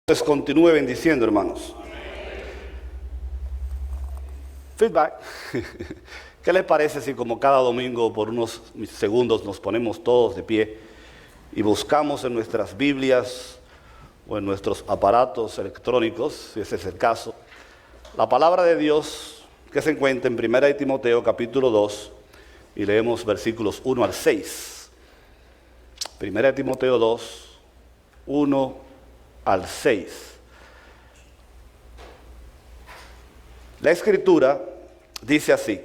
Entonces continúe bendiciendo, hermanos. Feedback. ¿Qué les parece si como cada domingo por unos segundos nos ponemos todos de pie y buscamos en nuestras Biblias o en nuestros aparatos electrónicos, si ese es el caso, la palabra de Dios que se encuentra en 1 de Timoteo capítulo 2 y leemos versículos 1 al 6. 1 de Timoteo 2, 1 al 6. La Escritura dice así: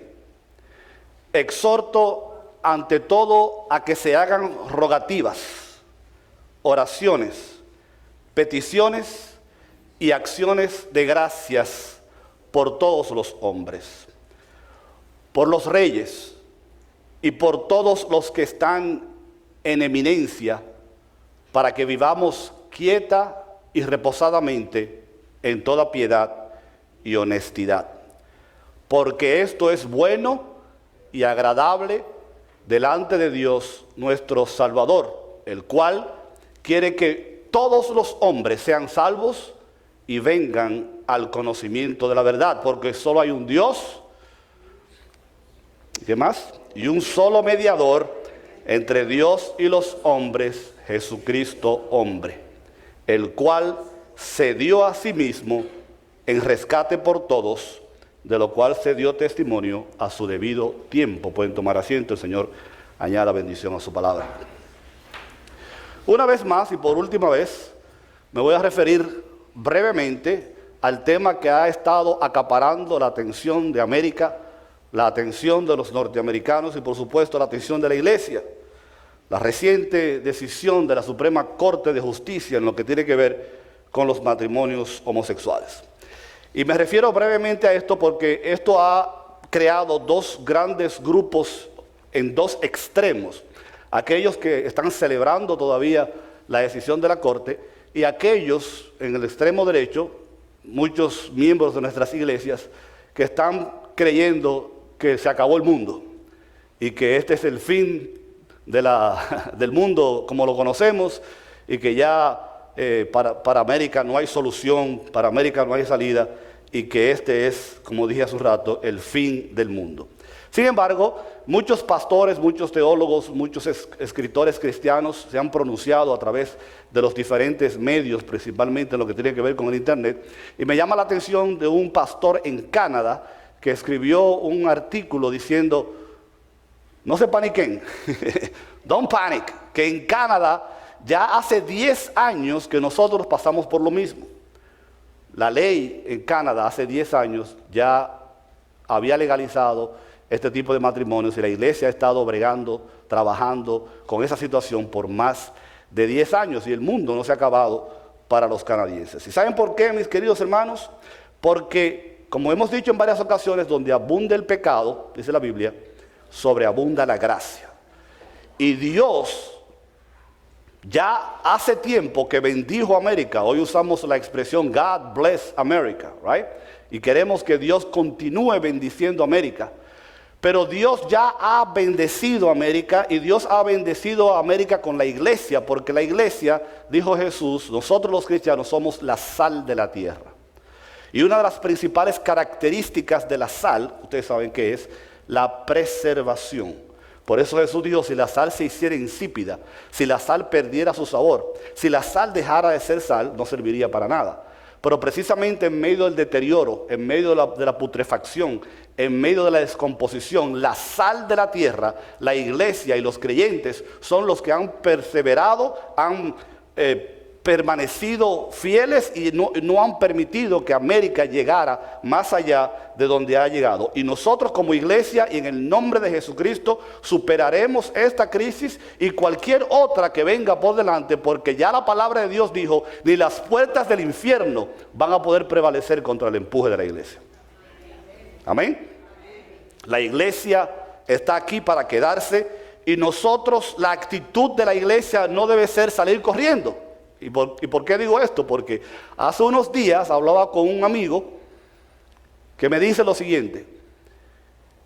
exhorto ante todo a que se hagan rogativas, oraciones, peticiones y acciones de gracias por todos los hombres, por los reyes y por todos los que están en eminencia, para que vivamos quieta y reposadamente en toda piedad y honestidad, porque esto es bueno y agradable delante de Dios nuestro Salvador, el cual quiere que todos los hombres sean salvos y vengan al conocimiento de la verdad, porque solo hay un Dios, ¿qué más? Y un solo mediador entre Dios y los hombres, Jesucristo hombre, el cual se dio a sí mismo en rescate por todos, de lo cual se dio testimonio a su debido tiempo. Pueden tomar asiento, el Señor añada bendición a su palabra. Una vez más y por última vez, me voy a referir brevemente al tema que ha estado acaparando la atención de América, la atención de los norteamericanos y por supuesto la atención de la iglesia. La reciente decisión de la Suprema Corte de Justicia en lo que tiene que ver con los matrimonios homosexuales. Y me refiero brevemente a esto porque esto ha creado dos grandes grupos en dos extremos. Aquellos que están celebrando todavía la decisión de la Corte y aquellos en el extremo derecho, muchos miembros de nuestras iglesias, que están creyendo que se acabó el mundo y que este es el fin del mundo como lo conocemos y que ya para América no hay solución, para América no hay salida y que este es, como dije hace un rato, el fin del mundo. Sin embargo, muchos pastores, muchos teólogos, muchos escritores cristianos se han pronunciado a través de los diferentes medios, principalmente en lo que tiene que ver con el internet, y me llama la atención de un pastor en Canadá que escribió un artículo diciendo: no se paniquen, don't panic, que en Canadá ya hace 10 años que nosotros pasamos por lo mismo. La ley en Canadá hace 10 años ya había legalizado este tipo de matrimonios y la iglesia ha estado bregando, trabajando con esa situación por más de 10 años y el mundo no se ha acabado para los canadienses. ¿Y saben por qué, mis queridos hermanos? Porque, como hemos dicho en varias ocasiones, donde abunda el pecado, dice la Biblia, sobreabunda la gracia. Y Dios ya hace tiempo que bendijo a América. Hoy usamos la expresión God bless America, right? Y queremos que Dios continúe bendiciendo a América. Pero Dios ya ha bendecido a América y Dios ha bendecido a América con la iglesia, porque la iglesia, dijo Jesús, nosotros los cristianos somos la sal de la tierra. Y una de las principales características de la sal, ustedes saben qué es, la preservación. Por eso Jesús dijo: si la sal se hiciera insípida, si la sal perdiera su sabor, si la sal dejara de ser sal, no serviría para nada. Pero precisamente en medio del deterioro, en medio de la putrefacción, en medio de la descomposición, la sal de la tierra, la iglesia y los creyentes son los que han perseverado, han permanecido fieles y no han permitido que América llegara más allá de donde ha llegado. Y nosotros como iglesia y en el nombre de Jesucristo superaremos esta crisis y cualquier otra que venga por delante, porque ya la palabra de Dios dijo: ni las puertas del infierno van a poder prevalecer contra el empuje de la iglesia. Amén. La iglesia está aquí para quedarse y nosotros, la actitud de la iglesia no debe ser salir corriendo. ¿Y por qué digo esto? Porque hace unos días hablaba con un amigo que me dice lo siguiente: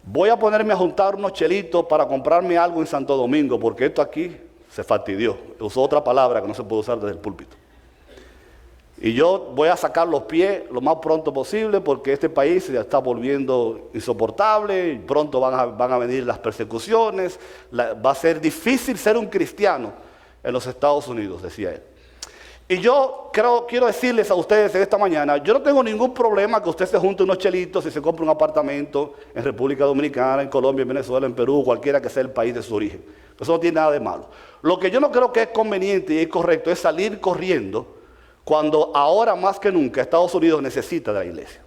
voy a ponerme a juntar unos chelitos para comprarme algo en Santo Domingo, porque esto aquí se fastidió. Usó otra palabra que no se puede usar desde el púlpito. Y yo voy a sacar los pies lo más pronto posible porque este país se está volviendo insoportable y pronto van a venir las persecuciones. Va a ser difícil ser un cristiano en los Estados Unidos, decía él. Y yo quiero decirles a ustedes en esta mañana, yo no tengo ningún problema que usted se junte unos chelitos y se compre un apartamento en República Dominicana, en Colombia, en Venezuela, en Perú, cualquiera que sea el país de su origen. Eso no tiene nada de malo. Lo que yo no creo que es conveniente y es correcto es salir corriendo cuando ahora más que nunca Estados Unidos necesita de la iglesia.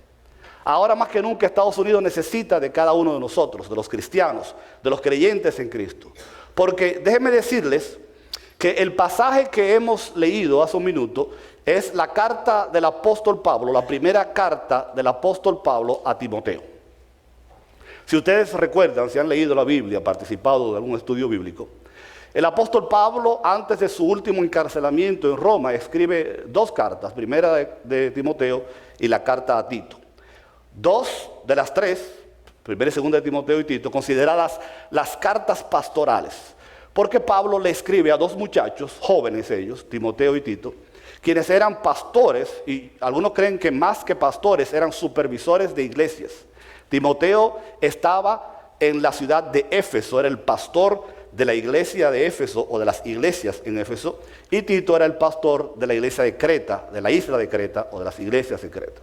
Ahora más que nunca Estados Unidos necesita de cada uno de nosotros, de los cristianos, de los creyentes en Cristo. Porque déjenme decirles que el pasaje que hemos leído hace un minuto es la carta del apóstol Pablo, la primera carta del apóstol Pablo a Timoteo. Si ustedes recuerdan, si han leído la Biblia, participado de algún estudio bíblico, el apóstol Pablo, antes de su último encarcelamiento en Roma, escribe dos cartas, primera de Timoteo y la carta a Tito. Dos de las tres, primera y segunda de Timoteo y Tito, consideradas las cartas pastorales. Porque Pablo le escribe a dos muchachos, jóvenes ellos, Timoteo y Tito, quienes eran pastores, y algunos creen que más que pastores eran supervisores de iglesias. Timoteo estaba en la ciudad de Éfeso, era el pastor de la iglesia de Éfeso o de las iglesias en Éfeso, y Tito era el pastor de la iglesia de Creta, de la isla de Creta o de las iglesias de Creta.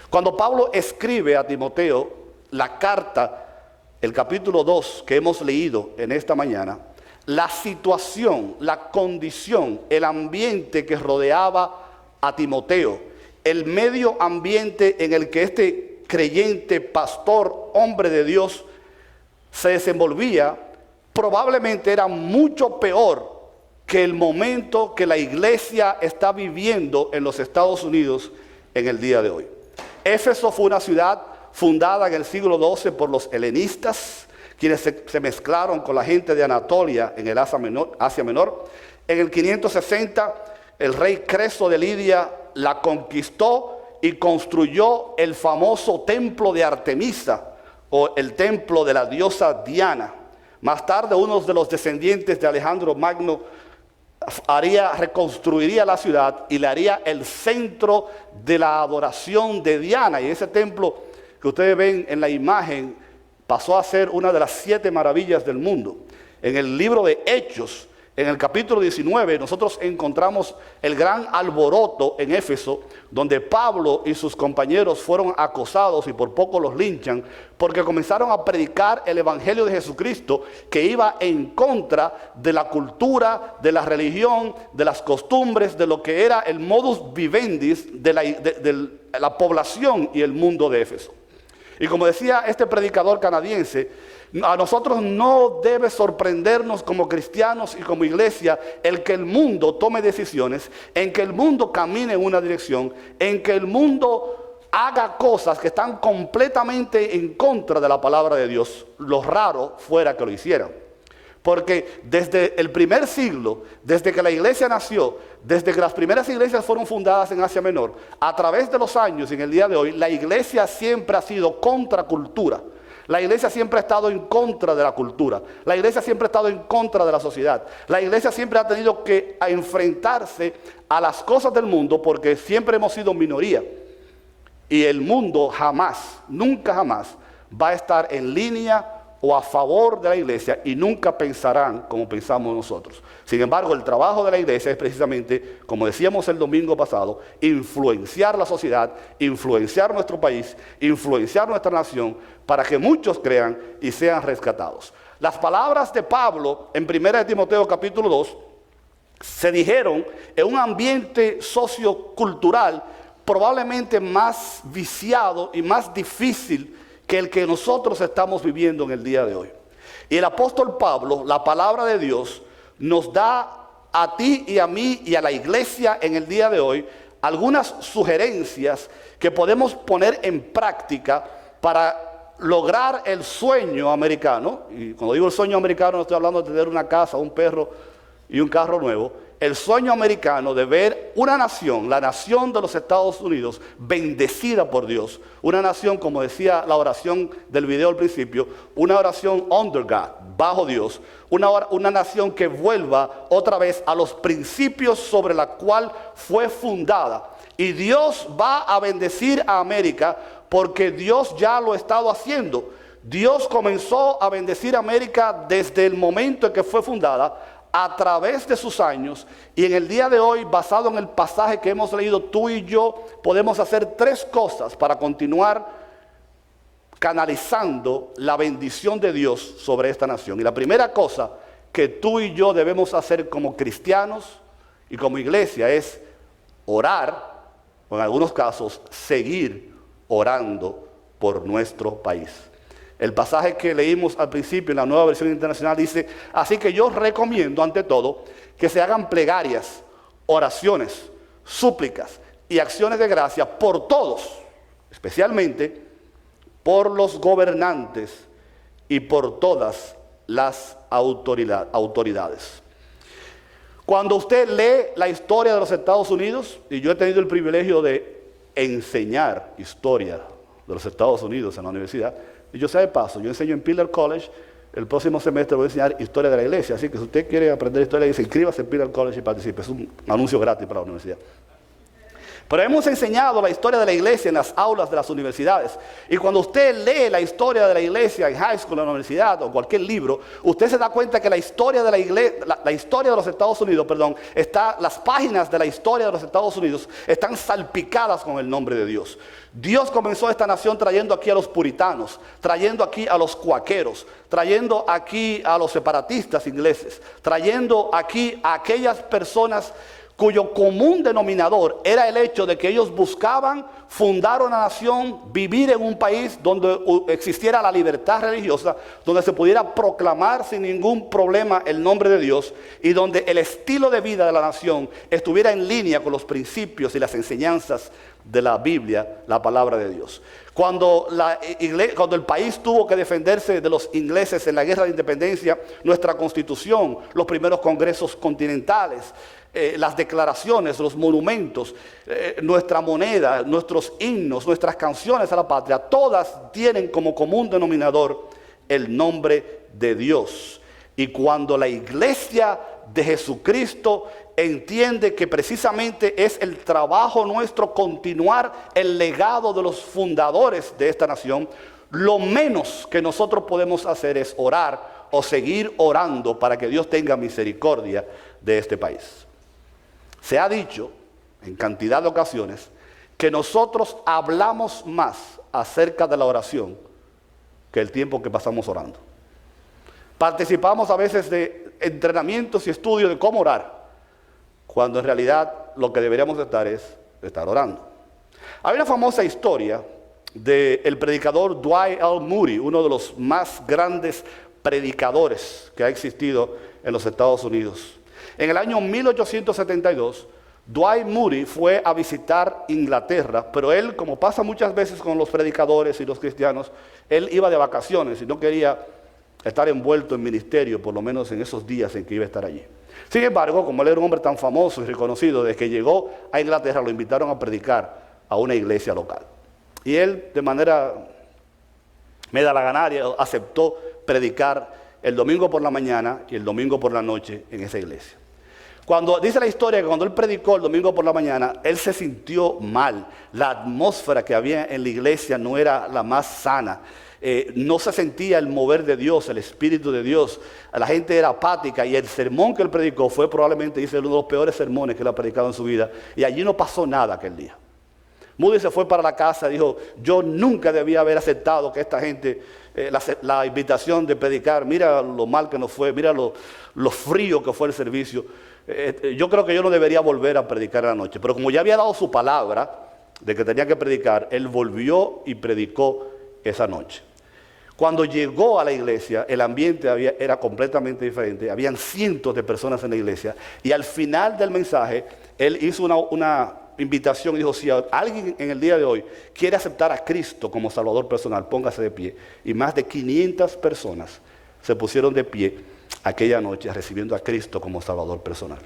Cuando Pablo escribe a Timoteo la carta, el capítulo 2 que hemos leído en esta mañana, la situación, la condición, el ambiente que rodeaba a Timoteo, el medio ambiente en el que este creyente, pastor, hombre de Dios se desenvolvía, probablemente era mucho peor que el momento que la iglesia está viviendo en los Estados Unidos en el día de hoy. Éfeso fue una ciudad fundada en el siglo XII por los helenistas, quienes se mezclaron con la gente de Anatolia en el Asia Menor. En el 560, el rey Creso de Lidia la conquistó y construyó el famoso templo de Artemisa, o el templo de la diosa Diana. Más tarde, uno de los descendientes de Alejandro Magno reconstruiría la ciudad y le haría el centro de la adoración de Diana. Y ese templo que ustedes ven en la imagen pasó a ser una de las 7 maravillas del mundo. En el libro de Hechos, en el capítulo 19, nosotros encontramos el gran alboroto en Éfeso, donde Pablo y sus compañeros fueron acosados y por poco los linchan, porque comenzaron a predicar el evangelio de Jesucristo, que iba en contra de la cultura, de la religión, de las costumbres, de lo que era el modus vivendi de la población y el mundo de Éfeso. Y como decía este predicador canadiense, a nosotros no debe sorprendernos como cristianos y como iglesia el que el mundo tome decisiones, en que el mundo camine en una dirección, en que el mundo haga cosas que están completamente en contra de la palabra de Dios. Lo raro fuera que lo hicieran. Porque desde el primer siglo, desde que la iglesia nació, desde que las primeras iglesias fueron fundadas en Asia Menor, a través de los años y en el día de hoy, la iglesia siempre ha sido contracultura. La iglesia siempre ha estado en contra de la cultura. La iglesia siempre ha estado en contra de la sociedad. La iglesia siempre ha tenido que enfrentarse a las cosas del mundo porque siempre hemos sido minoría. Y el mundo jamás, nunca jamás, va a estar en línea o a favor de la iglesia y nunca pensarán como pensamos nosotros. Sin embargo, el trabajo de la iglesia es precisamente, como decíamos el domingo pasado, influenciar la sociedad, influenciar nuestro país, influenciar nuestra nación, para que muchos crean y sean rescatados. Las palabras de Pablo en 1 Timoteo capítulo 2 se dijeron en un ambiente sociocultural probablemente más viciado y más difícil que el que nosotros estamos viviendo en el día de hoy. Y el apóstol Pablo, la palabra de Dios, nos da a ti y a mí y a la iglesia en el día de hoy algunas sugerencias que podemos poner en práctica para lograr el sueño americano. Y cuando digo el sueño americano no estoy hablando de tener una casa, un perro y un carro nuevo. El sueño americano de ver una nación, la nación de los Estados Unidos, bendecida por Dios. Una nación, como decía la oración del video al principio, una oración under God, bajo Dios. Una nación que vuelva otra vez a los principios sobre la cual fue fundada. Y Dios va a bendecir a América porque Dios ya lo ha estado haciendo. Dios comenzó a bendecir a América desde el momento en que fue fundada, a través de sus años, y en el día de hoy, basado en el pasaje que hemos leído, tú y yo podemos hacer tres cosas para continuar canalizando la bendición de Dios sobre esta nación. Y la primera cosa que tú y yo debemos hacer como cristianos y como iglesia es orar, o en algunos casos seguir orando por nuestro país. El pasaje que leímos al principio en la Nueva Versión Internacional dice: así que yo recomiendo ante todo que se hagan plegarias, oraciones, súplicas y acciones de gracia por todos, especialmente por los gobernantes y por todas las autoridades. Cuando usted lee la historia de los Estados Unidos, y yo he tenido el privilegio de enseñar historia de los Estados Unidos en la universidad, y yo sé de paso, yo enseño en Pillar College, el próximo semestre voy a enseñar historia de la iglesia, así que si usted quiere aprender historia de la iglesia, inscríbase en Pillar College y participe, es un anuncio gratis para la universidad. Pero hemos enseñado la historia de la iglesia en las aulas de las universidades. Y cuando usted lee la historia de la iglesia en high school, en la universidad o cualquier libro, usted se da cuenta que la historia de la iglesia, la historia de los Estados Unidos, las páginas de la historia de los Estados Unidos están salpicadas con el nombre de Dios. Dios comenzó esta nación trayendo aquí a los puritanos, trayendo aquí a los cuáqueros, trayendo aquí a los separatistas ingleses, trayendo aquí a aquellas personas cuyo común denominador era el hecho de que ellos buscaban fundar una nación, vivir en un país donde existiera la libertad religiosa, donde se pudiera proclamar sin ningún problema el nombre de Dios y donde el estilo de vida de la nación estuviera en línea con los principios y las enseñanzas de la Biblia, la palabra de Dios. Cuando el país tuvo que defenderse de los ingleses en la guerra de independencia, nuestra constitución, los primeros congresos continentales, las declaraciones, los monumentos, nuestra moneda, nuestros himnos, nuestras canciones a la patria, todas tienen como común denominador el nombre de Dios. Y cuando la iglesia de Jesucristo entiende que precisamente es el trabajo nuestro continuar el legado de los fundadores de esta nación, lo menos que nosotros podemos hacer es orar o seguir orando para que Dios tenga misericordia de este país. Se ha dicho en cantidad de ocasiones que nosotros hablamos más acerca de la oración que el tiempo que pasamos orando. Participamos a veces de entrenamientos y estudios de cómo orar, cuando en realidad lo que deberíamos estar orando. Hay una famosa historia del predicador Dwight L. Moody, uno de los más grandes predicadores que ha existido en los Estados Unidos. En el año 1872, Dwight Moody fue a visitar Inglaterra, pero él, como pasa muchas veces con los predicadores y los cristianos, él iba de vacaciones y no quería estar envuelto en ministerio, por lo menos en esos días en que iba a estar allí. Sin embargo, como él era un hombre tan famoso y reconocido, desde que llegó a Inglaterra lo invitaron a predicar a una iglesia local. Y él, de manera medalaganaria, aceptó predicar el domingo por la mañana y el domingo por la noche en esa iglesia. Cuando dice la historia que cuando él predicó el domingo por la mañana, él se sintió mal. La atmósfera que había en la iglesia no era la más sana. No se sentía el mover de Dios, el Espíritu de Dios. La gente era apática y el sermón que él predicó fue probablemente, dice, uno de los peores sermones que él ha predicado en su vida. Y allí no pasó nada aquel día. Moody se fue para la casa y dijo: yo nunca debía haber aceptado que esta gente, la invitación de predicar, mira lo mal que nos fue, mira lo frío que fue el servicio. Yo creo que yo no debería volver a predicar en la noche. Pero como ya había dado su palabra de que tenía que predicar, él volvió y predicó esa noche. Cuando llegó a la iglesia, el ambiente era completamente diferente. Habían cientos de personas en la iglesia. Y al final del mensaje, él hizo una invitación y dijo: si alguien en el día de hoy quiere aceptar a Cristo como Salvador personal, póngase de pie. Y más de 500 personas se pusieron de pie aquella noche recibiendo a Cristo como Salvador personal.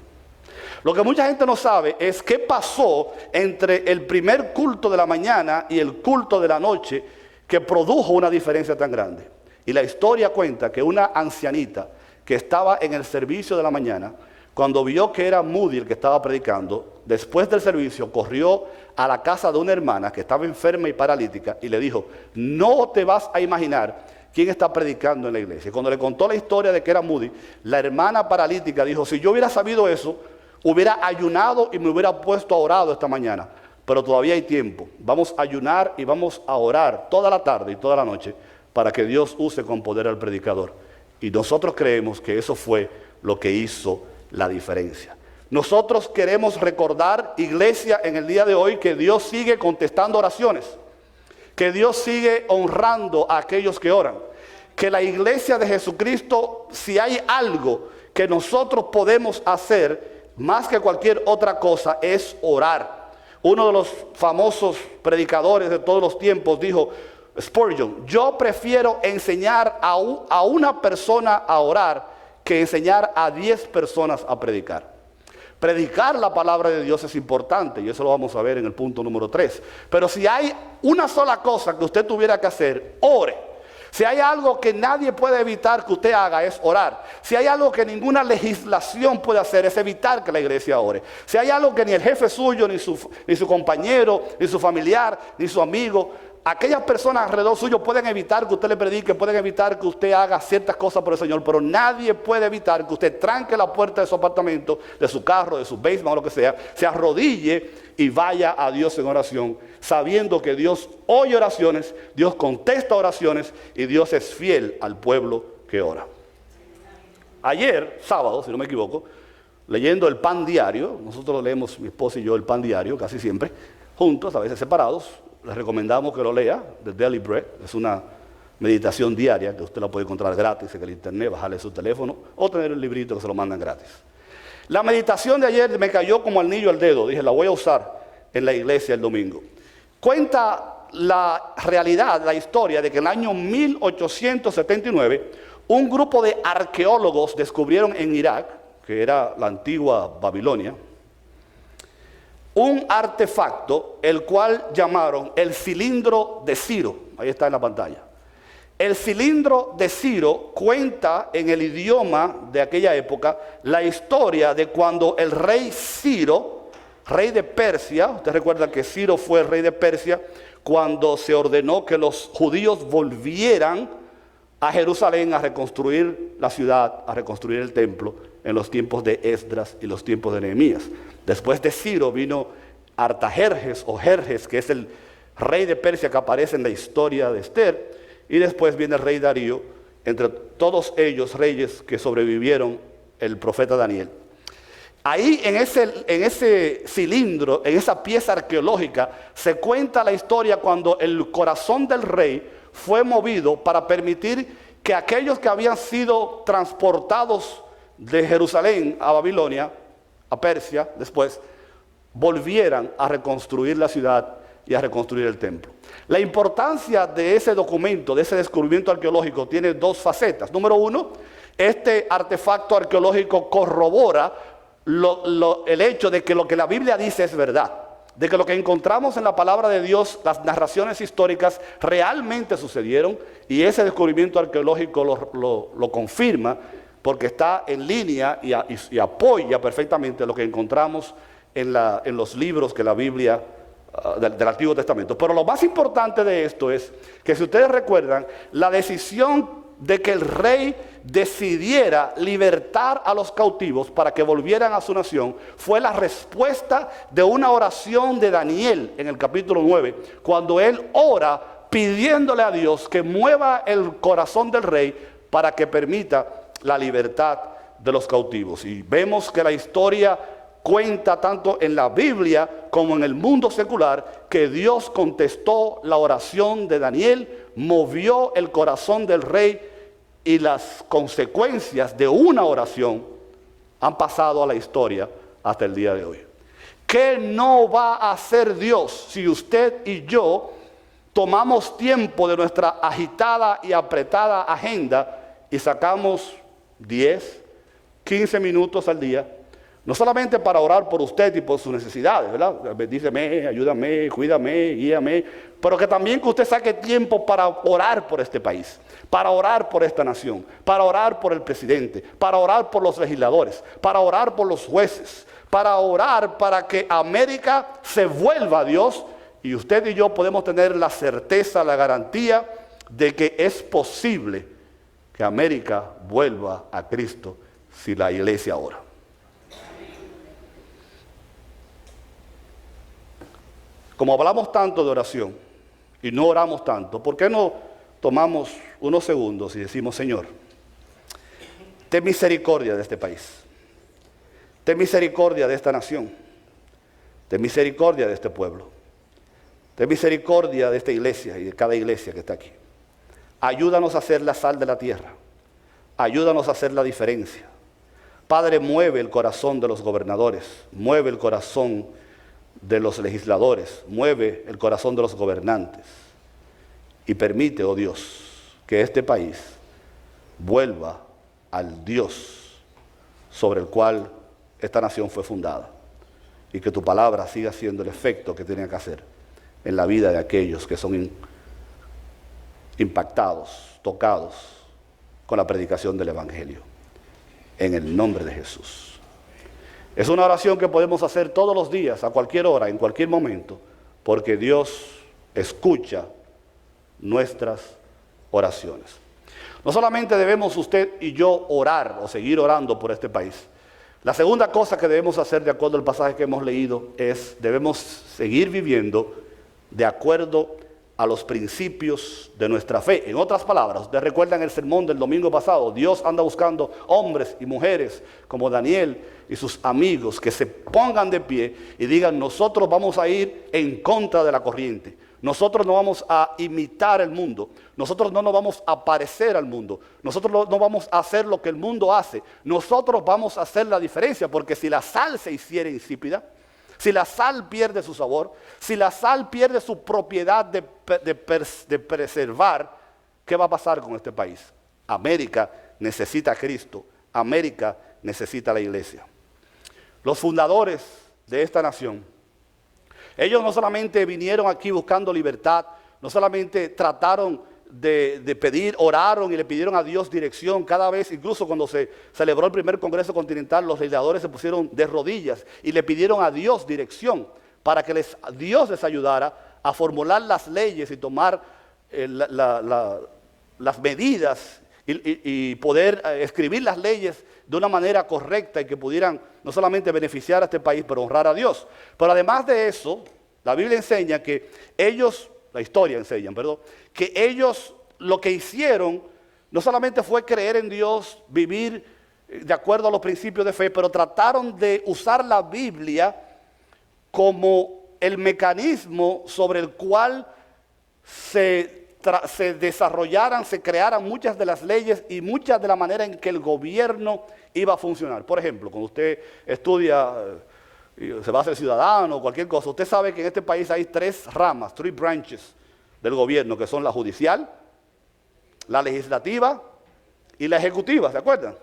Lo que mucha gente no sabe es qué pasó entre el primer culto de la mañana y el culto de la noche que produjo una diferencia tan grande. Y la historia cuenta que una ancianita que estaba en el servicio de la mañana cuando vio que era Moody el que estaba predicando, después del servicio corrió a la casa de una hermana que estaba enferma y paralítica y le dijo, no te vas a imaginar quién está predicando en la iglesia. Y cuando le contó la historia de que era Moody, la hermana paralítica dijo, si yo hubiera sabido eso, hubiera ayunado y me hubiera puesto a orar esta mañana. Pero todavía hay tiempo. Vamos a ayunar y vamos a orar toda la tarde y toda la noche para que Dios use con poder al predicador. Y nosotros creemos que eso fue lo que hizo la diferencia. Nosotros queremos recordar, iglesia, en el día de hoy, que Dios sigue contestando oraciones, que Dios sigue honrando a aquellos que oran, que la iglesia de Jesucristo, si hay algo que nosotros podemos hacer más que cualquier otra cosa, es orar. Uno de los famosos predicadores de todos los tiempos dijo, Spurgeon, yo prefiero enseñar a una persona a orar que enseñar a 10 personas a predicar. Predicar la palabra de Dios es importante y eso lo vamos a ver en el punto número 3. Pero si hay una sola cosa que usted tuviera que hacer, ore. Si hay algo que nadie puede evitar que usted haga, es orar. Si hay algo que ninguna legislación puede hacer, es evitar que la iglesia ore. Si hay algo que ni el jefe suyo, ni su compañero, ni su familiar, ni su amigo, aquellas personas alrededor suyo pueden evitar que usted le predique, pueden evitar que usted haga ciertas cosas por el Señor, pero nadie puede evitar que usted tranque la puerta de su apartamento, de su carro, de su basement o lo que sea, se arrodille y vaya a Dios en oración, sabiendo que Dios oye oraciones, Dios contesta oraciones y Dios es fiel al pueblo que ora. Ayer, sábado, si no me equivoco, leyendo el Pan Diario, nosotros leemos, mi esposa y yo, el Pan Diario casi siempre, juntos, a veces separados. Les recomendamos que lo lea, The Daily Bread. Es una meditación diaria que usted la puede encontrar gratis en el internet, bajarle su teléfono o tener el librito que se lo mandan gratis. La meditación de ayer me cayó como anillo al dedo. Dije, la voy a usar en la iglesia el domingo. Cuenta la realidad, la historia de que en el año 1879 un grupo de arqueólogos descubrieron en Irak, que era la antigua Babilonia, un artefacto, el cual llamaron el cilindro de Ciro. Ahí está en la pantalla. El cilindro de Ciro cuenta en el idioma de aquella época la historia de cuando el rey Ciro, rey de Persia, usted recuerda que Ciro fue el rey de Persia, cuando se ordenó que los judíos volvieran a Jerusalén a reconstruir la ciudad, a reconstruir el templo en los tiempos de Esdras y los tiempos de Nehemías. Después de Ciro vino Artajerjes o Jerjes, que es el rey de Persia que aparece en la historia de Esther, y después viene el rey Darío, entre todos ellos reyes que sobrevivieron el profeta Daniel. Ahí en ese cilindro, en esa pieza arqueológica, se cuenta la historia cuando el corazón del rey fue movido para permitir que aquellos que habían sido transportados de Jerusalén a Babilonia, a Persia, después, volvieran a reconstruir la ciudad y a reconstruir el templo. La importancia de ese documento, de ese descubrimiento arqueológico, tiene dos facetas. Número uno, este artefacto arqueológico corrobora el hecho de que lo que la Biblia dice es verdad, de que lo que encontramos en la palabra de Dios, las narraciones históricas, realmente sucedieron, y ese descubrimiento arqueológico lo confirma, porque está en línea y apoya perfectamente lo que encontramos en los libros que la Biblia del Antiguo Testamento. Pero lo más importante de esto es que, si ustedes recuerdan, la decisión de que el rey decidiera libertar a los cautivos para que volvieran a su nación fue la respuesta de una oración de Daniel en el capítulo 9, cuando él ora pidiéndole a Dios que mueva el corazón del rey para que permita la libertad de los cautivos. Y vemos que la historia cuenta tanto en la Biblia como en el mundo secular que Dios contestó la oración de Daniel, movió el corazón del rey, y las consecuencias de una oración han pasado a la historia hasta el día de hoy. ¿Qué no va a hacer Dios si usted y yo tomamos tiempo de nuestra agitada y apretada agenda y sacamos 10, 15 minutos al día, No solamente para orar por usted y por sus necesidades, ¿verdad? Bendíceme, ayúdame, cuídame, guíame. Pero que también que usted saque tiempo para orar por este país, para orar por esta nación, para orar por el presidente, para orar por los legisladores, para orar por los jueces, para orar para que América se vuelva a Dios y usted y yo podemos tener la certeza, la garantía de que es posible que América vuelva a Cristo si la iglesia ora. Como hablamos tanto de oración y no oramos tanto, ¿por qué no tomamos unos segundos y decimos: Señor, ten misericordia de este país, ten misericordia de esta nación, ten misericordia de este pueblo, ten misericordia de esta iglesia y de cada iglesia que está aquí. Ayúdanos a ser la sal de la tierra, ayúdanos a hacer la diferencia. Padre, mueve el corazón de los gobernadores, mueve el corazón de los legisladores, mueve el corazón de los gobernantes y permite, oh Dios, que este país vuelva al Dios sobre el cual esta nación fue fundada y que tu palabra siga haciendo el efecto que tiene que hacer en la vida de aquellos que son impactados, tocados con la predicación del Evangelio. En el nombre de Jesús. Es una oración que podemos hacer todos los días, a cualquier hora, en cualquier momento, porque Dios escucha nuestras oraciones. No solamente debemos usted y yo orar o seguir orando por este país. La segunda cosa que debemos hacer, de acuerdo al pasaje que hemos leído, es debemos seguir viviendo de acuerdo a los principios de nuestra fe. En otras palabras, ustedes recuerdan el sermón del domingo pasado, Dios anda buscando hombres y mujeres como Daniel y sus amigos que se pongan de pie y digan: nosotros vamos a ir en contra de la corriente, nosotros no vamos a imitar el mundo, nosotros no nos vamos a parecer al mundo, nosotros no vamos a hacer lo que el mundo hace, nosotros vamos a hacer la diferencia, porque si la sal se hiciera insípida, si la sal pierde su sabor, si la sal pierde su propiedad de preservar, ¿qué va a pasar con este país? América necesita a Cristo, América necesita a la iglesia. Los fundadores de esta nación, ellos no solamente vinieron aquí buscando libertad, no solamente trataron de pedir, oraron y le pidieron a Dios dirección. Cada vez, incluso cuando se celebró el primer Congreso Continental, los legisladores se pusieron de rodillas y le pidieron a Dios dirección para que Dios les ayudara a formular las leyes y tomar las medidas y poder escribir las leyes de una manera correcta y que pudieran no solamente beneficiar a este país, pero honrar a Dios. Pero además de eso, la Biblia enseña que ellos, la historia enseña, perdón, que ellos lo que hicieron no solamente fue creer en Dios, vivir de acuerdo a los principios de fe, pero trataron de usar la Biblia como el mecanismo sobre el cual se desarrollaran, se crearan muchas de las leyes y muchas de la manera en que el gobierno iba a funcionar. Por ejemplo, cuando usted estudia, se va a ser ciudadano o cualquier cosa, usted sabe que en este país hay tres ramas, three branches del gobierno, que son la judicial, la legislativa y la ejecutiva, ¿se acuerdan?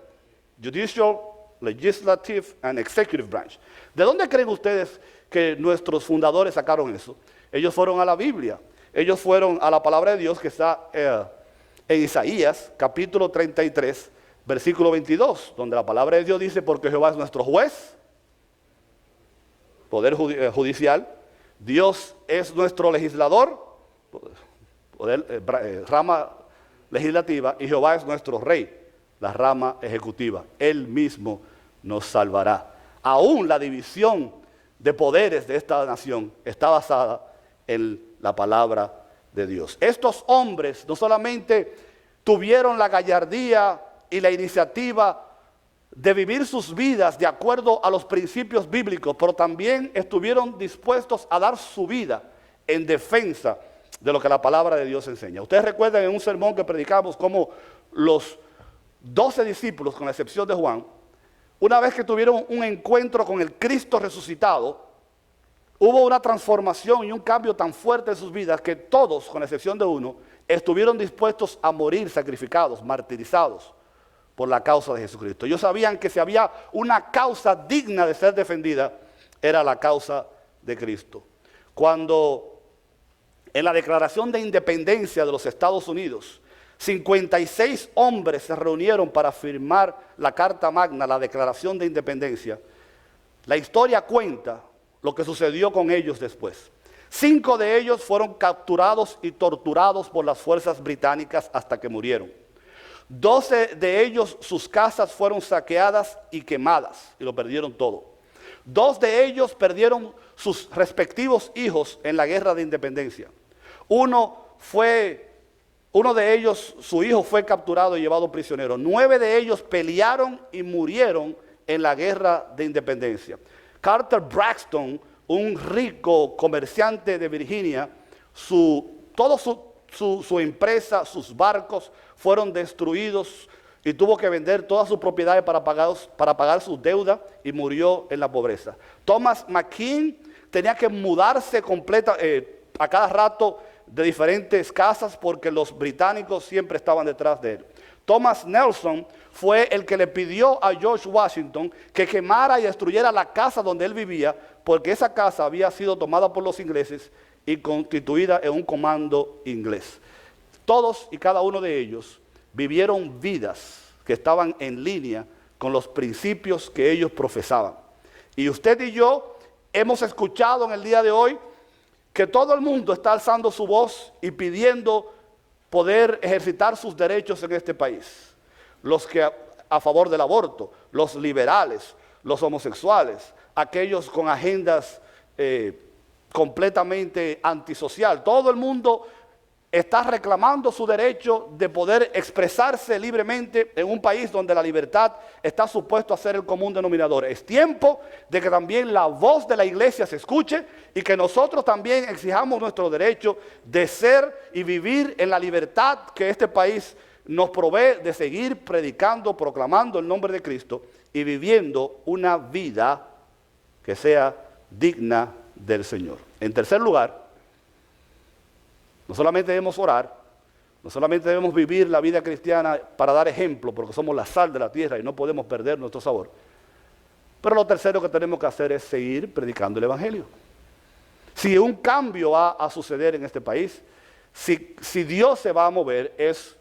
Judicial, Legislative and Executive Branch. ¿De dónde creen ustedes que nuestros fundadores sacaron eso? Ellos fueron a la Biblia, ellos fueron a la palabra de Dios que está en Isaías, capítulo 33, versículo 22, donde la palabra de Dios dice: porque Jehová es nuestro juez, poder judicial, Dios es nuestro legislador, rama legislativa, y Jehová es nuestro rey, la rama ejecutiva. Él mismo nos salvará. Aún la división de poderes de esta nación está basada en la palabra de Dios. Estos hombres no solamente tuvieron la gallardía y la iniciativa de vivir sus vidas de acuerdo a los principios bíblicos, pero también estuvieron dispuestos a dar su vida en defensa de lo que la palabra de Dios enseña. Ustedes recuerdan en un sermón que predicamos cómo los 12 discípulos, con la excepción de Juan, una vez que tuvieron un encuentro con el Cristo resucitado, hubo una transformación y un cambio tan fuerte en sus vidas que todos, con la excepción de uno, estuvieron dispuestos a morir sacrificados, martirizados, por la causa de Jesucristo. Ellos sabían que si había una causa digna de ser defendida, era la causa de Cristo. Cuando en la Declaración de Independencia de los Estados Unidos, 56 hombres se reunieron para firmar la Carta Magna, la Declaración de Independencia, la historia cuenta lo que sucedió con ellos después. 5 de ellos fueron capturados y torturados por las fuerzas británicas hasta que murieron. 12 de ellos, sus casas fueron saqueadas y quemadas y lo perdieron todo. 2 de ellos perdieron sus respectivos hijos en la guerra de independencia. Uno de ellos, su hijo fue capturado y llevado prisionero. 9 de ellos pelearon y murieron en la guerra de independencia. Carter Braxton, un rico comerciante de Virginia, toda su empresa, sus barcos fueron destruidos y tuvo que vender todas sus propiedades para pagar sus deudas y murió en la pobreza. Thomas McKean tenía que mudarse a cada rato de diferentes casas porque los británicos siempre estaban detrás de él. Thomas Nelson fue el que le pidió a George Washington que quemara y destruyera la casa donde él vivía, porque esa casa había sido tomada por los ingleses y constituida en un comando inglés. Todos y cada uno de ellos vivieron vidas que estaban en línea con los principios que ellos profesaban. Y usted y yo hemos escuchado en el día de hoy que todo el mundo está alzando su voz y pidiendo poder ejercitar sus derechos en este país. Los que a favor del aborto, los liberales, los homosexuales, aquellos con agendas completamente antisocial. Todo el mundo está reclamando su derecho de poder expresarse libremente en un país donde la libertad está supuesto a ser el común denominador. Es tiempo de que también la voz de la iglesia se escuche y que nosotros también exijamos nuestro derecho de ser y vivir en la libertad que este país nos provee, de seguir predicando, proclamando el nombre de Cristo y viviendo una vida que sea digna del Señor. En tercer lugar, no solamente debemos orar, no solamente debemos vivir la vida cristiana para dar ejemplo, porque somos la sal de la tierra y no podemos perder nuestro sabor, pero lo tercero que tenemos que hacer es seguir predicando el Evangelio. Si un cambio va a suceder en este país, si Dios se va a mover, es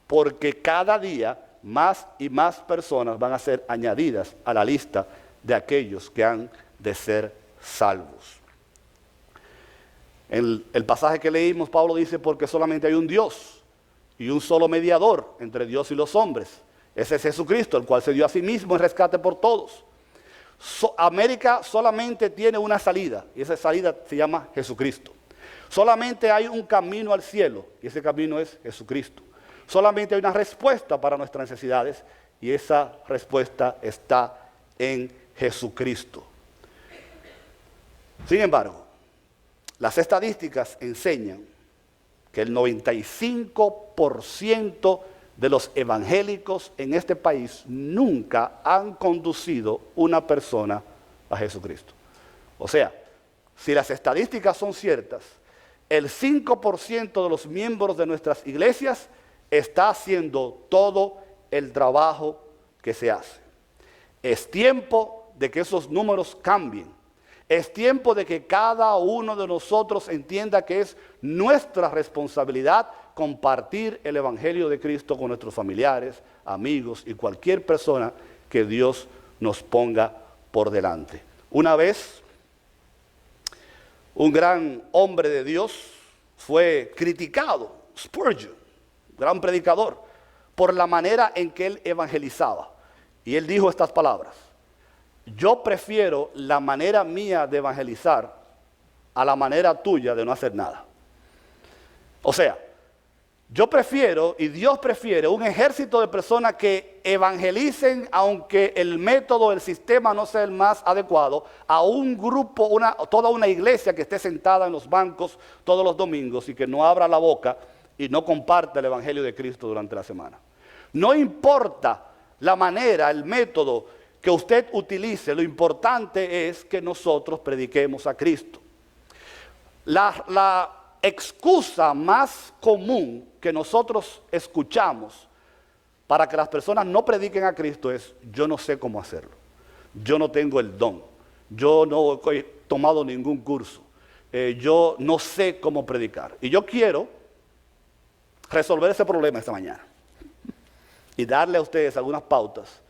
porque cada día más y más personas van a ser añadidas a la lista de aquellos que han de ser salvos. En el pasaje que leímos, Pablo dice, porque solamente hay un Dios y un solo mediador entre Dios y los hombres. Ese es Jesucristo, el cual se dio a sí mismo en rescate por todos. América solamente tiene una salida, y esa salida se llama Jesucristo. Solamente hay un camino al cielo, y ese camino es Jesucristo. Solamente hay una respuesta para nuestras necesidades, y esa respuesta está en Jesucristo. Sin embargo, las estadísticas enseñan que el 95% de los evangélicos en este país nunca han conducido una persona a Jesucristo. O sea, si las estadísticas son ciertas, el 5% de los miembros de nuestras iglesias está haciendo todo el trabajo que se hace. Es tiempo de que esos números cambien. Es tiempo de que cada uno de nosotros entienda que es nuestra responsabilidad compartir el Evangelio de Cristo con nuestros familiares, amigos y cualquier persona que Dios nos ponga por delante. Una vez, un gran hombre de Dios fue criticado, Spurgeon, gran predicador, por la manera en que él evangelizaba. Y él dijo estas palabras: yo prefiero la manera mía de evangelizar a la manera tuya de no hacer nada. O sea, yo prefiero y Dios prefiere un ejército de personas que evangelicen aunque el método, el sistema no sea el más adecuado, a un grupo, toda una iglesia que esté sentada en los bancos todos los domingos y que no abra la boca y no comparte el Evangelio de Cristo durante la semana. No importa la manera, el método que usted utilice, lo importante es que nosotros prediquemos a Cristo. La excusa más común que nosotros escuchamos para que las personas no prediquen a Cristo es: yo no sé cómo hacerlo, yo no tengo el don, yo no he tomado ningún curso, yo no sé cómo predicar. Y yo quiero resolver ese problema esta mañana y darle a ustedes algunas pautas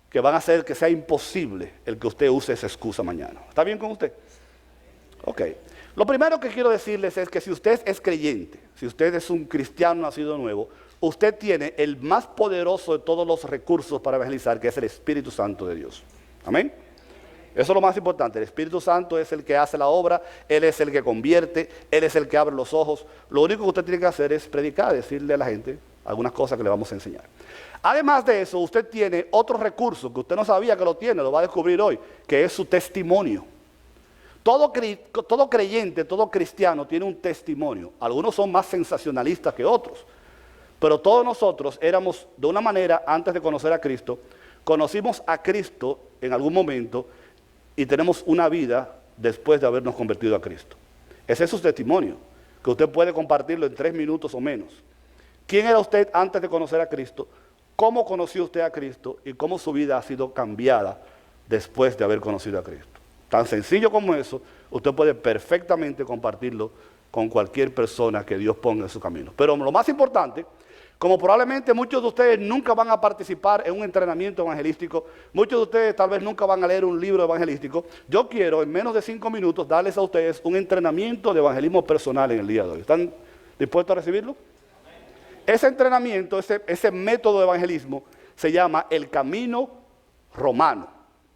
que van a hacer que sea imposible el que usted use esa excusa mañana. ¿Está bien con usted? Ok. Lo primero que quiero decirles es que si usted es creyente, si usted es un cristiano nacido nuevo, usted tiene el más poderoso de todos los recursos para evangelizar, que es el Espíritu Santo de Dios. Amén. Eso es lo más importante. El Espíritu Santo es el que hace la obra, Él es el que convierte, Él es el que abre los ojos. Lo único que usted tiene que hacer es predicar, decirle a la gente algunas cosas que le vamos a enseñar. Además de eso, usted tiene otro recurso que usted no sabía que lo tiene, lo va a descubrir hoy, que es su testimonio. Todo creyente, todo cristiano tiene un testimonio. Algunos son más sensacionalistas que otros, pero todos nosotros éramos de una manera antes de conocer a Cristo. Conocimos a Cristo en algún momento y tenemos una vida después de habernos convertido a Cristo. Ese es su testimonio, que usted puede compartirlo en 3 minutos o menos. ¿Quién era usted antes de conocer a Cristo? ¿Cómo conoció usted a Cristo? Y cómo su vida ha sido cambiada después de haber conocido a Cristo. Tan sencillo como eso, usted puede perfectamente compartirlo con cualquier persona que Dios ponga en su camino. Pero lo más importante, como probablemente muchos de ustedes nunca van a participar en un entrenamiento evangelístico, muchos de ustedes tal vez nunca van a leer un libro evangelístico, yo quiero en menos de 5 minutos darles a ustedes un entrenamiento de evangelismo personal en el día de hoy. ¿Están dispuestos a recibirlo? Ese entrenamiento, ese método de evangelismo se llama el camino romano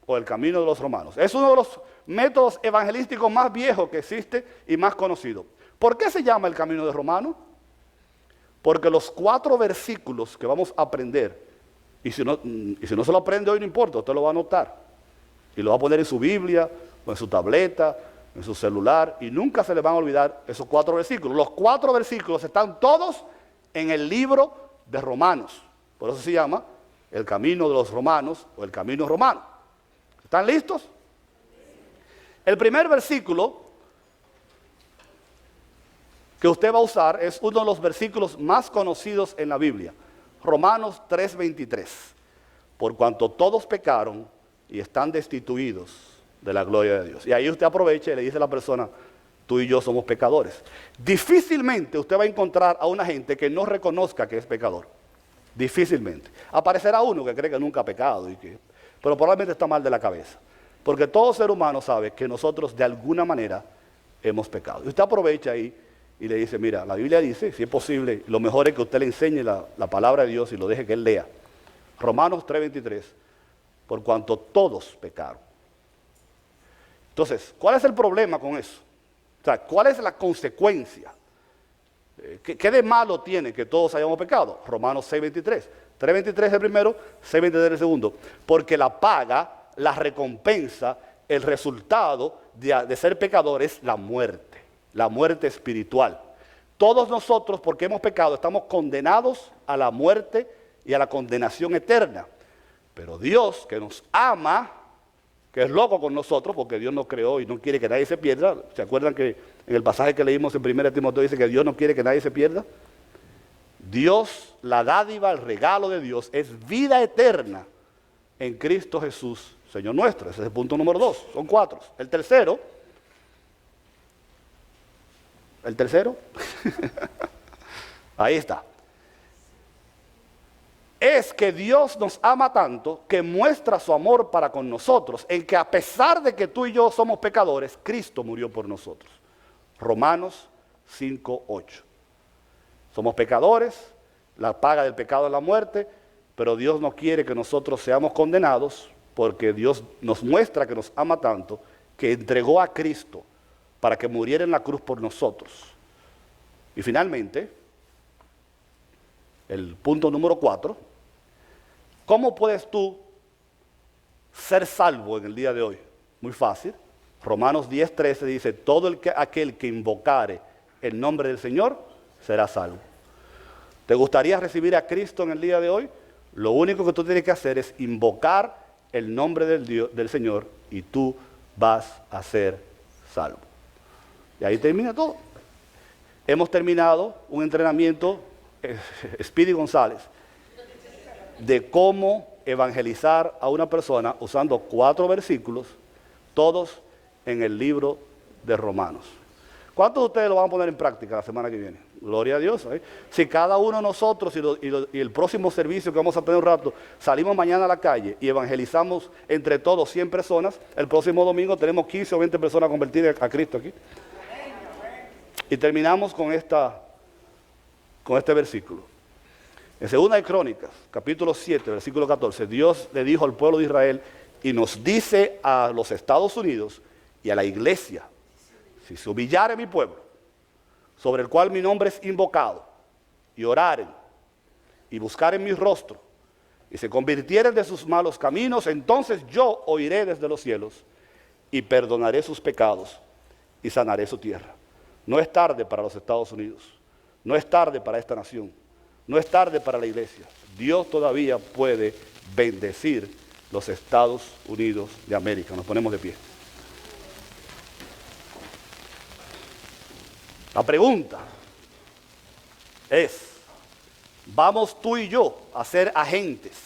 o el camino de los romanos. Es uno de los métodos evangelísticos más viejos que existe y más conocido. ¿Por qué se llama el camino de romano? Porque los 4 versículos que vamos a aprender, y si no se lo aprende hoy no importa, usted lo va a anotar y lo va a poner en su Biblia o en su tableta, en su celular, y nunca se le van a olvidar esos 4 versículos. Los 4 versículos están todos en el libro de Romanos. Por eso se llama el camino de los romanos o el camino romano. ¿Están listos? El primer versículo que usted va a usar es uno de los versículos más conocidos en la Biblia. Romanos 3:23. Por cuanto todos pecaron y están destituidos de la gloria de Dios. Y ahí usted aprovecha y le dice a la persona: tú y yo somos pecadores. Difícilmente usted va a encontrar a una gente que no reconozca que es pecador. Difícilmente. Aparecerá uno que cree que nunca ha pecado, pero probablemente está mal de la cabeza. Porque todo ser humano sabe que nosotros de alguna manera hemos pecado. Y usted aprovecha ahí y le dice: mira, la Biblia dice, si es posible, lo mejor es que usted le enseñe la palabra de Dios y lo deje que él lea. Romanos 3:23. Por cuanto todos pecaron. Entonces, ¿cuál es el problema con eso? O sea, ¿cuál es la consecuencia? ¿Qué de malo tiene que todos hayamos pecado? Romanos 6:23. 3:23 es el primero, 6:23 es el segundo. Porque la paga, la recompensa, el resultado de ser pecador es la muerte espiritual. Todos nosotros, porque hemos pecado, estamos condenados a la muerte y a la condenación eterna. Pero Dios, que nos ama, que es loco con nosotros, porque Dios nos creó y no quiere que nadie se pierda. ¿Se acuerdan que en el pasaje que leímos en 1 Timoteo dice que Dios no quiere que nadie se pierda? Dios, la dádiva, el regalo de Dios es vida eterna en Cristo Jesús, Señor nuestro. Ese es el punto número 2, son 4. El tercero, ahí está. Es que Dios nos ama tanto que muestra su amor para con nosotros, en que a pesar de que tú y yo somos pecadores, Cristo murió por nosotros. Romanos 5:8. Somos pecadores, la paga del pecado es la muerte, pero Dios no quiere que nosotros seamos condenados, porque Dios nos muestra que nos ama tanto que entregó a Cristo para que muriera en la cruz por nosotros. Y finalmente, el punto número 4, ¿cómo puedes tú ser salvo en el día de hoy? Muy fácil. Romanos 10:13 dice: todo aquel que invocare el nombre del Señor será salvo. ¿Te gustaría recibir a Cristo en el día de hoy? Lo único que tú tienes que hacer es invocar el nombre del Señor y tú vas a ser salvo. Y ahí termina todo. Hemos terminado un entrenamiento, Speedy González. de cómo evangelizar a una persona usando 4 versículos, todos en el libro de Romanos. ¿Cuántos de ustedes lo van a poner en práctica la semana que viene? Gloria a Dios. ¿Eh? Si cada uno de nosotros y el próximo servicio que vamos a tener un rato, salimos mañana a la calle y evangelizamos entre todos 100 personas, el próximo domingo tenemos 15 o 20 personas convertidas a Cristo aquí. Y terminamos con este versículo. En 2 de Crónicas, capítulo 7, versículo 14, Dios le dijo al pueblo de Israel y nos dice a los Estados Unidos y a la iglesia: si se humillare mi pueblo, sobre el cual mi nombre es invocado, y oraren, y buscaren mi rostro, y se convirtieren de sus malos caminos, entonces yo oiré desde los cielos, y perdonaré sus pecados, y sanaré su tierra. No es tarde para los Estados Unidos, no es tarde para esta nación, no es tarde para la iglesia. Dios todavía puede bendecir los Estados Unidos de América. Nos ponemos de pie. La pregunta es, ¿vamos tú y yo a ser agentes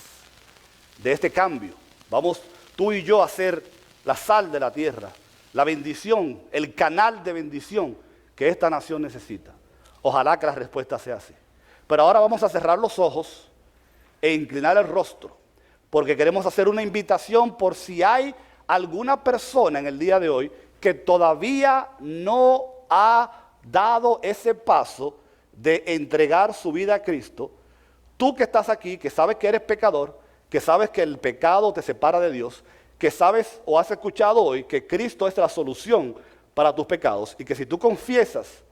de este cambio? ¿Vamos tú y yo a ser la sal de la tierra, la bendición, el canal de bendición que esta nación necesita? Ojalá que la respuesta sea así. Pero ahora vamos a cerrar los ojos e inclinar el rostro, porque queremos hacer una invitación por si hay alguna persona en el día de hoy que todavía no ha dado ese paso de entregar su vida a Cristo. Tú que estás aquí, que sabes que eres pecador, que sabes que el pecado te separa de Dios, que sabes o has escuchado hoy que Cristo es la solución para tus pecados y que si tú confiesas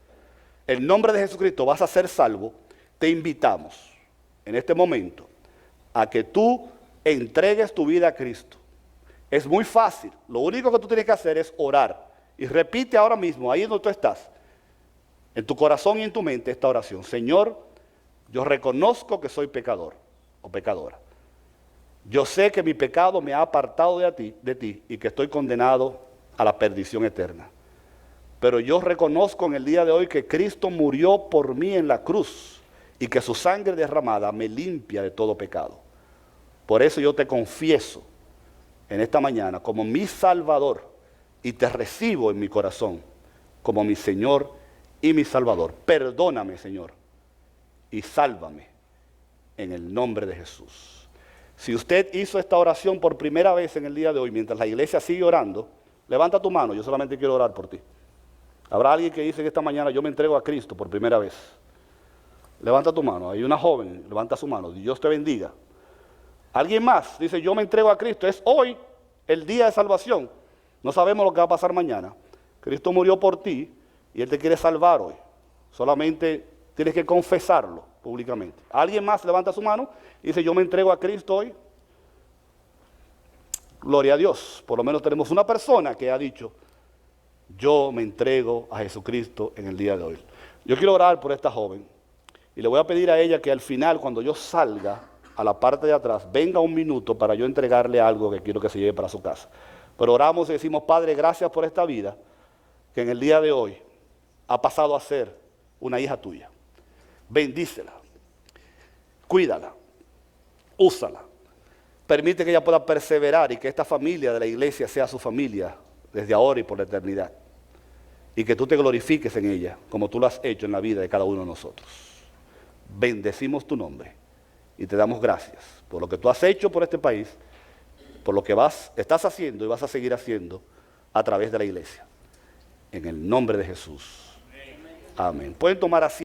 el nombre de Jesucristo vas a ser salvo, te invitamos en este momento a que tú entregues tu vida a Cristo. Es muy fácil, lo único que tú tienes que hacer es orar. Y repite ahora mismo, ahí donde tú estás, en tu corazón y en tu mente esta oración: Señor, yo reconozco que soy pecador o pecadora. Yo sé que mi pecado me ha apartado de ti y que estoy condenado a la perdición eterna. Pero yo reconozco en el día de hoy que Cristo murió por mí en la cruz y que su sangre derramada me limpia de todo pecado. Por eso yo te confieso en esta mañana como mi Salvador y te recibo en mi corazón como mi Señor y mi Salvador. Perdóname, Señor, y sálvame en el nombre de Jesús. Si usted hizo esta oración por primera vez en el día de hoy, mientras la iglesia sigue orando, levanta tu mano, yo solamente quiero orar por ti. Habrá alguien que dice que esta mañana yo me entrego a Cristo por primera vez. Levanta tu mano, hay una joven, levanta su mano, Dios te bendiga. Alguien más dice yo me entrego a Cristo, es hoy el día de salvación. No sabemos lo que va a pasar mañana. Cristo murió por ti y Él te quiere salvar hoy. Solamente tienes que confesarlo públicamente. Alguien más levanta su mano y dice yo me entrego a Cristo hoy. Gloria a Dios, por lo menos tenemos una persona que ha dicho yo me entrego a Jesucristo en el día de hoy. Yo quiero orar por esta joven y le voy a pedir a ella que al final, cuando yo salga a la parte de atrás, venga un minuto para yo entregarle algo que quiero que se lleve para su casa. Pero oramos y decimos: Padre, gracias por esta vida que en el día de hoy ha pasado a ser una hija tuya. Bendícela, cuídala, úsala. Permite que ella pueda perseverar y que esta familia de la iglesia sea su familia desde ahora y por la eternidad. Y que tú te glorifiques en ella como tú lo has hecho en la vida de cada uno de nosotros. Bendecimos tu nombre y te damos gracias por lo que tú has hecho por este país, por lo que estás haciendo y vas a seguir haciendo a través de la iglesia. En el nombre de Jesús. Amén. Pueden tomar asiento.